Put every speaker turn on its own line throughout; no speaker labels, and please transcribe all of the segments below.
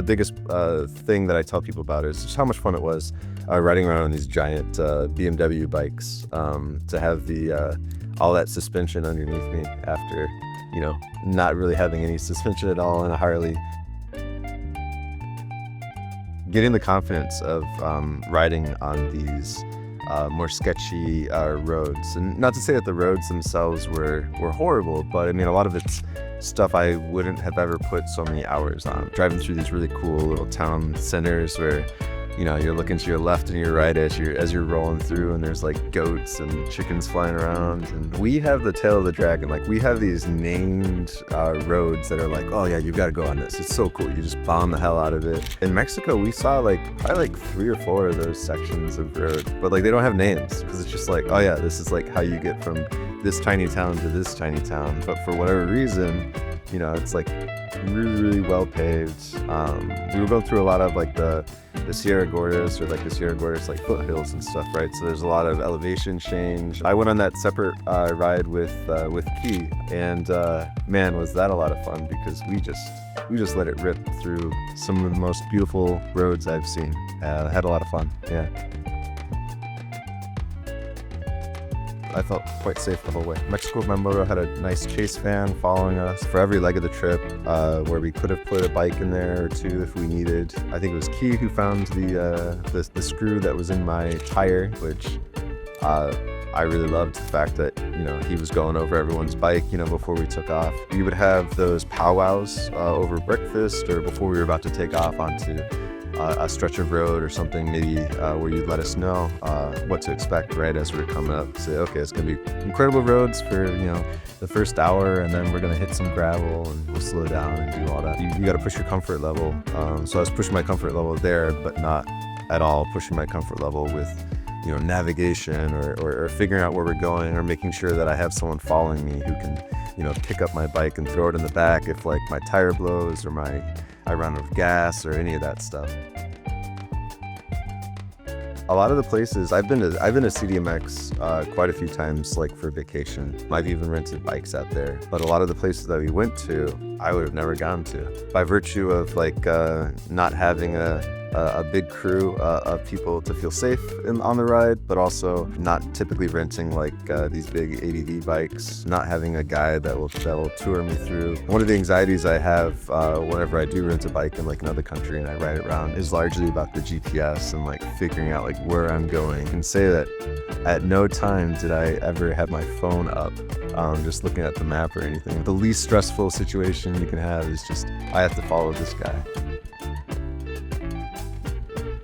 the biggest thing that I tell people about is just how much fun it was riding around on these giant BMW bikes, to have the all that suspension underneath me after, not really having any suspension at all in a Harley. Getting the confidence of riding on these more sketchy roads, and not to say that the roads themselves were horrible, but I mean, a lot of it's stuff I wouldn't have ever put so many hours on. Driving through these really cool little town centers where you're looking to your left and your right as you're rolling through, and there's like goats and chickens flying around. And we have the tail of the dragon. Like, we have these named roads that are like, oh yeah, you've got to go on this. It's so cool. You just bomb the hell out of it. In Mexico, we saw probably 3 or 4 of those sections of road, but like they don't have names because it's just like, oh yeah, this is like how you get from this tiny town to this tiny town. But for whatever reason, it's like really, really well paved. We were going through a lot of like the Sierra Gordas, or like the Sierra Gordas like foothills and stuff, right? So there's a lot of elevation change. I went on that separate ride with Key, and man, was that a lot of fun, because we just let it rip through some of the most beautiful roads I've seen. Had a lot of fun. Yeah. I felt quite safe the whole way. Mexico with my Moto had a nice chase van following us for every leg of the trip, where we could have put a bike in there or 2 if we needed. I think it was Key who found the screw that was in my tire, which I really loved the fact that he was going over everyone's bike before we took off. We would have those powwows over breakfast, or before we were about to take off onto a stretch of road or something, maybe where you'd let us know what to expect right as we're coming up. Say, okay, it's gonna be incredible roads for the first hour, and then we're gonna hit some gravel, and we'll slow down and do all that. You got to push your comfort level. So I was pushing my comfort level there, but not at all pushing my comfort level with navigation or figuring out where we're going, or making sure that I have someone following me who can pick up my bike and throw it in the back if like my tire blows, or I run out of gas, or any of that stuff. A lot of the places I've been to CDMX quite a few times, like for vacation. I've even rented bikes out there. But a lot of the places that we went to, I would have never gone to, by virtue of not having a big crew of people to feel safe on the ride, but also not typically renting these big ADV bikes, not having a guide that will tour me through. One of the anxieties I have whenever I do rent a bike in another country and I ride it around is largely about the GPS and figuring out where I'm going. I can say that at no time did I ever have my phone up, just looking at the map or anything. The least stressful situation you can have is just, I have to follow this guy.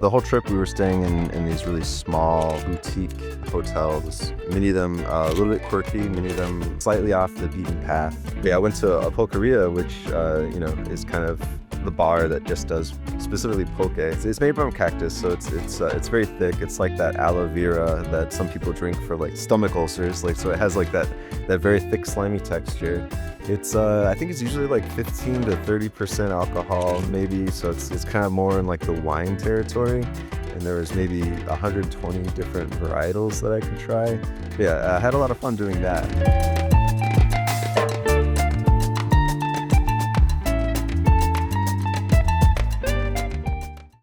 The whole trip we were staying in these really small boutique hotels, many of them a little bit quirky, many of them slightly off the beaten path. Yeah, I went to a pulqueria, which is kind of the bar that just does specifically pulque. It's made from cactus, so it's very thick. It's like that aloe vera that some people drink for stomach ulcers. So it has that very thick, slimy texture. It's I think it's usually 15 to 30% alcohol, maybe. So it's kind of more in the wine territory. And there was maybe 120 different varietals that I could try. Yeah, I had a lot of fun doing that.